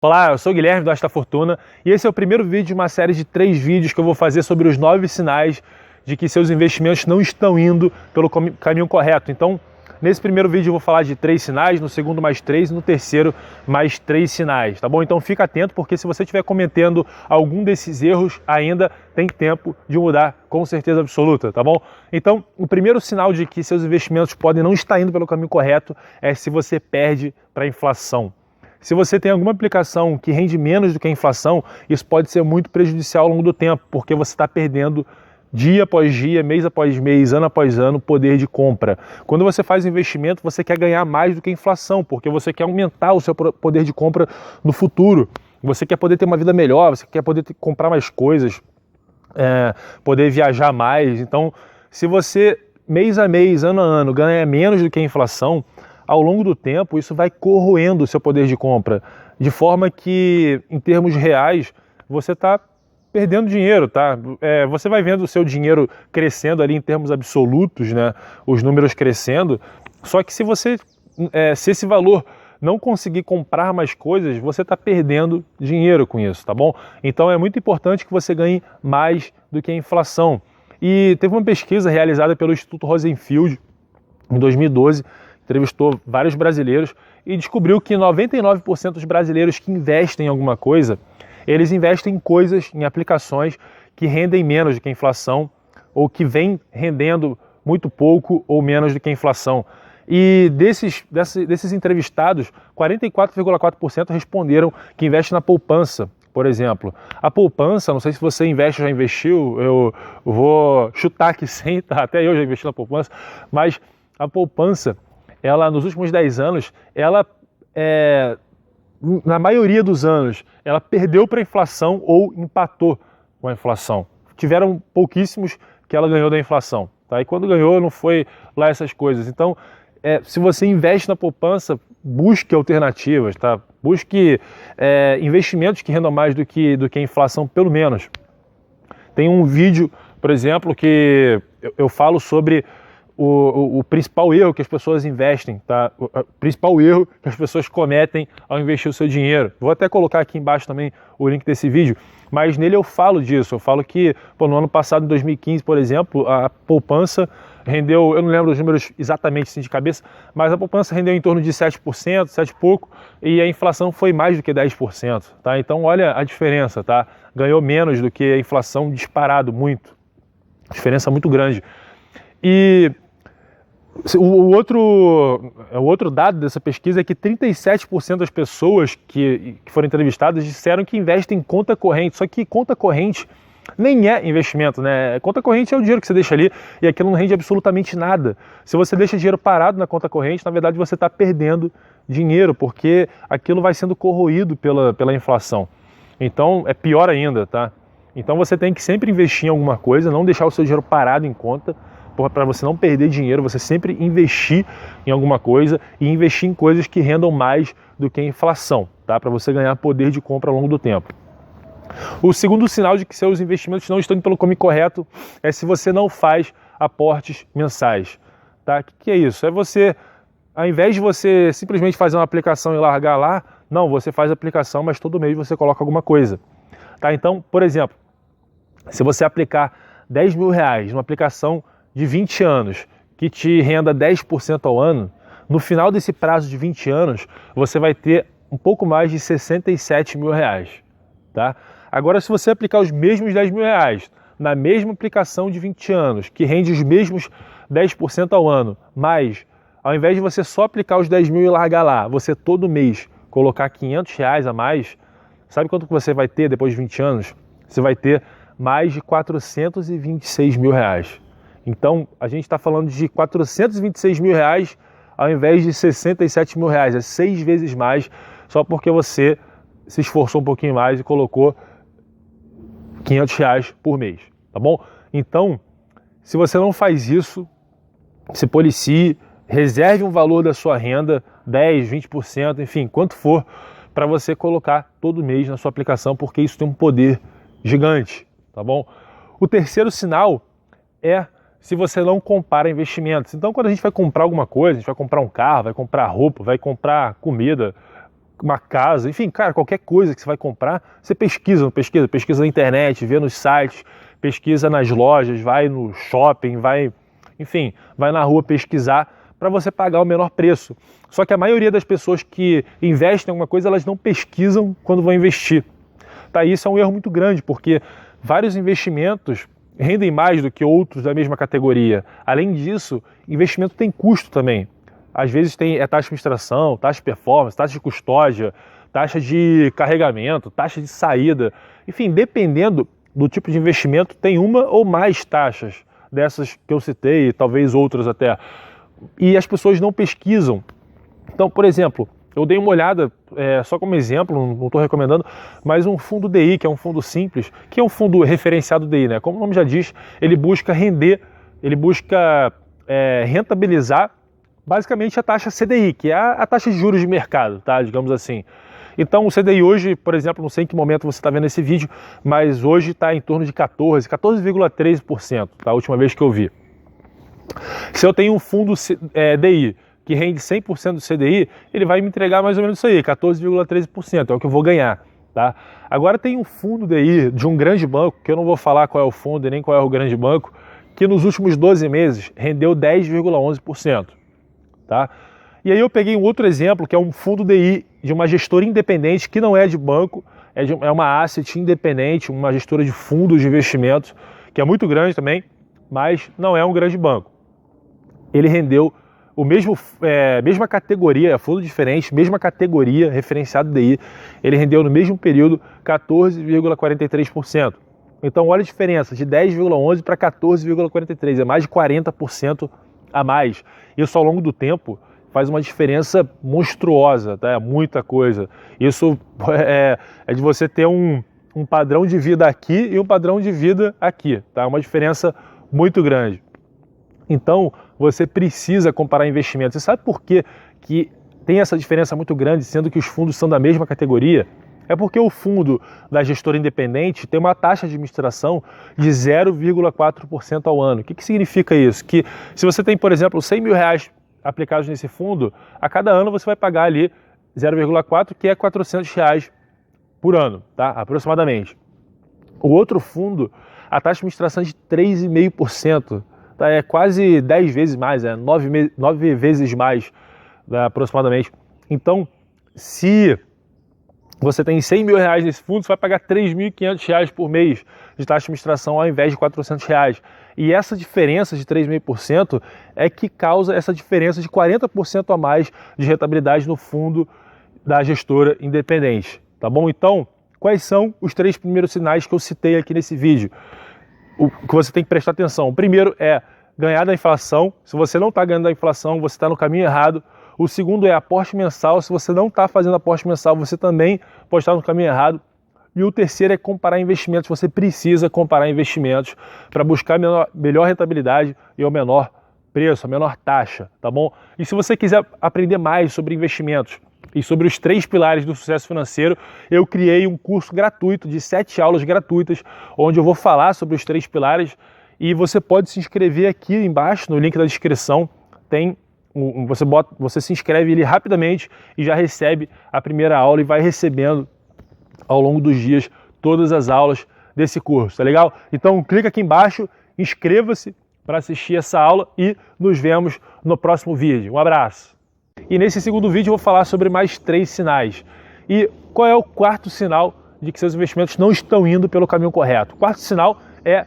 Olá, eu sou o Guilherme do Asta Fortuna e esse é o primeiro vídeo de uma série de 3 vídeos que eu vou fazer sobre os 9 sinais de que seus investimentos não estão indo pelo caminho correto. Então, nesse primeiro vídeo eu vou falar de 3 sinais, no segundo mais 3 e no terceiro mais 3 sinais, tá bom? Então fica atento, porque se você estiver cometendo algum desses erros, ainda tem tempo de mudar com certeza absoluta, tá bom? Então, o primeiro sinal de que seus investimentos podem não estar indo pelo caminho correto é se você perde para a inflação. Se você tem alguma aplicação que rende menos do que a inflação, isso pode ser muito prejudicial ao longo do tempo, porque você está perdendo dia após dia, mês após mês, ano após ano, poder de compra. Quando você faz investimento, você quer ganhar mais do que a inflação, porque você quer aumentar o seu poder de compra no futuro. Você quer poder ter uma vida melhor, você quer poder comprar mais coisas, poder viajar mais. Então, se você, mês a mês, ano a ano, ganha menos do que a inflação, ao longo do tempo, isso vai corroendo o seu poder de compra, de forma que, em termos reais, você está perdendo dinheiro, tá? Você vai vendo o seu dinheiro crescendo ali em termos absolutos, né? Os números crescendo, só que se esse valor não conseguir comprar mais coisas, você está perdendo dinheiro com isso, tá bom? Então é muito importante que você ganhe mais do que a inflação. E teve uma pesquisa realizada pelo Instituto Rosenfield em 2012, entrevistou vários brasileiros e descobriu que 99% dos brasileiros que investem em alguma coisa, eles investem em coisas, em aplicações que rendem menos do que a inflação ou que vêm rendendo muito pouco ou menos do que a inflação. E desses entrevistados, 44,4% responderam que investem na poupança, por exemplo. A poupança, não sei se você investe ou já investiu, eu vou chutar que sim, tá? Até eu já investi na poupança, mas a poupança, ela nos últimos 10 anos, na maioria dos anos, ela perdeu para a inflação ou empatou com a inflação. Tiveram pouquíssimos que ela ganhou da inflação, tá? E quando ganhou, não foi lá essas coisas. Então, se você investe na poupança, busque alternativas, tá? Busque investimentos que rendam mais do que a inflação, pelo menos. Tem um vídeo, por exemplo, que eu falo sobre o principal erro que as pessoas investem, tá? O principal erro que as pessoas cometem ao investir o seu dinheiro. Vou até colocar aqui embaixo também o link desse vídeo, mas nele eu falo disso. Eu falo que no ano passado, em 2015, por exemplo, a poupança rendeu, eu não lembro os números exatamente assim de cabeça, mas a poupança rendeu em torno de 7%, 7 e pouco, e a inflação foi mais do que 10%, tá? Então olha a diferença, tá? Ganhou menos do que a inflação disparado, muito. Diferença muito grande. E o outro dado dessa pesquisa é que 37% das pessoas que foram entrevistadas disseram que investem em conta corrente, só que conta corrente nem é investimento, né? Conta corrente é o dinheiro que você deixa ali e aquilo não rende absolutamente nada. Se você deixa dinheiro parado na conta corrente, na verdade você está perdendo dinheiro, porque aquilo vai sendo corroído pela inflação. Então é pior ainda, tá? Então você tem que sempre investir em alguma coisa, não deixar o seu dinheiro parado em conta, para você não perder dinheiro, você sempre investir em alguma coisa e investir em coisas que rendam mais do que a inflação, tá? Para você ganhar poder de compra ao longo do tempo. O segundo sinal de que seus investimentos não estão indo pelo caminho correto é se você não faz aportes mensais, tá? O que é isso? É você, ao invés de você simplesmente fazer uma aplicação e largar lá, não, você faz a aplicação, mas todo mês você coloca alguma coisa, tá? Então, por exemplo, se você aplicar 10 mil reais numa aplicação de 20 anos, que te renda 10% ao ano, no final desse prazo de 20 anos, você vai ter um pouco mais de 67 mil reais, tá? Agora, se você aplicar os mesmos 10 mil reais na mesma aplicação de 20 anos, que rende os mesmos 10% ao ano, mas ao invés de você só aplicar os 10 mil e largar lá, você todo mês colocar 500 reais a mais, sabe quanto que você vai ter depois de 20 anos? Você vai ter mais de 426 mil reais. Então, a gente está falando de 426 mil reais ao invés de 67 mil reais. É 6 vezes mais, só porque você se esforçou um pouquinho mais e colocou 500 reais por mês, tá bom? Então, se você não faz isso, se policie, reserve um valor da sua renda, 10%, 20%, enfim, quanto for, para você colocar todo mês na sua aplicação, porque isso tem um poder gigante, tá bom? O terceiro sinal é se você não compara investimentos. Então, quando a gente vai comprar alguma coisa, a gente vai comprar um carro, vai comprar roupa, vai comprar comida, uma casa, enfim, cara, qualquer coisa que você vai comprar, você pesquisa na internet, vê nos sites, pesquisa nas lojas, vai no shopping, vai na rua pesquisar para você pagar o menor preço. Só que a maioria das pessoas que investem em alguma coisa, elas não pesquisam quando vão investir. Tá, isso é um erro muito grande, porque vários investimentos rendem mais do que outros da mesma categoria. Além disso, investimento tem custo também. Às vezes tem taxa de administração, taxa de performance, taxa de custódia, taxa de carregamento, taxa de saída. Enfim, dependendo do tipo de investimento, tem uma ou mais taxas dessas que eu citei, talvez outras até. E as pessoas não pesquisam. Então, por exemplo, eu dei uma olhada, só como exemplo, não estou recomendando, mas um fundo DI, que é um fundo simples, que é um fundo referenciado DI, né? Como o nome já diz, ele busca render, ele busca rentabilizar basicamente a taxa CDI, que é a taxa de juros de mercado, tá? Digamos assim. Então o CDI hoje, por exemplo, não sei em que momento você está vendo esse vídeo, mas hoje está em torno de 14,13%, tá? A última vez que eu vi. Se eu tenho um fundo DI que rende 100% do CDI, ele vai me entregar mais ou menos isso aí, 14,13%, é o que eu vou ganhar, tá? Agora tem um fundo DI de um grande banco, que eu não vou falar qual é o fundo e nem qual é o grande banco, que nos últimos 12 meses rendeu 10,11%. Tá? E aí eu peguei um outro exemplo, que é um fundo DI de uma gestora independente, que não é de banco, é uma asset independente, uma gestora de fundos de investimentos, que é muito grande também, mas não é um grande banco. Ele rendeu mesma categoria, é fundo diferente, mesma categoria, referenciado DI, ele rendeu no mesmo período 14,43%. Então olha a diferença, de 10,11% para 14,43%, é mais de 40% a mais. Isso ao longo do tempo faz uma diferença monstruosa, tá? É muita coisa. Isso é de você ter um padrão de vida aqui e um padrão de vida aqui, tá? É uma diferença muito grande. Então, você precisa comparar investimentos. Você sabe por quê que tem essa diferença muito grande, sendo que os fundos são da mesma categoria? É porque o fundo da gestora independente tem uma taxa de administração de 0,4% ao ano. O que significa isso? Que se você tem, por exemplo, 100 mil reais aplicados nesse fundo, a cada ano você vai pagar ali 0,4%, que é 400 reais por ano, tá? Aproximadamente. O outro fundo, a taxa de administração é de 3,5%, tá? É quase 10 vezes mais, 9 vezes mais, né, aproximadamente. Então, se você tem 100 mil reais nesse fundo, você vai pagar 3.500 reais por mês de taxa de administração ao invés de 400 reais. E essa diferença de 3,5% é que causa essa diferença de 40% a mais de rentabilidade no fundo da gestora independente, tá bom? Então, quais são os 3 primeiros sinais que eu citei aqui nesse vídeo? O que você tem que prestar atenção. O primeiro é ganhar da inflação. Se você não está ganhando da inflação, você está no caminho errado. O segundo é aporte mensal. Se você não está fazendo aporte mensal, você também pode estar no caminho errado. E o terceiro é comparar investimentos. Você precisa comparar investimentos para buscar melhor rentabilidade e o menor preço, a menor taxa, tá bom? E se você quiser aprender mais sobre investimentos e sobre os 3 pilares do sucesso financeiro, eu criei um curso gratuito de 7 aulas gratuitas, onde eu vou falar sobre os 3 pilares, e você pode se inscrever aqui embaixo, no link da descrição, você se inscreve ali rapidamente e já recebe a primeira aula e vai recebendo ao longo dos dias todas as aulas desse curso, tá legal? Então clica aqui embaixo, inscreva-se para assistir essa aula e nos vemos no próximo vídeo. Um abraço! E nesse segundo vídeo eu vou falar sobre mais 3 sinais. E qual é o quarto sinal de que seus investimentos não estão indo pelo caminho correto? O quarto sinal é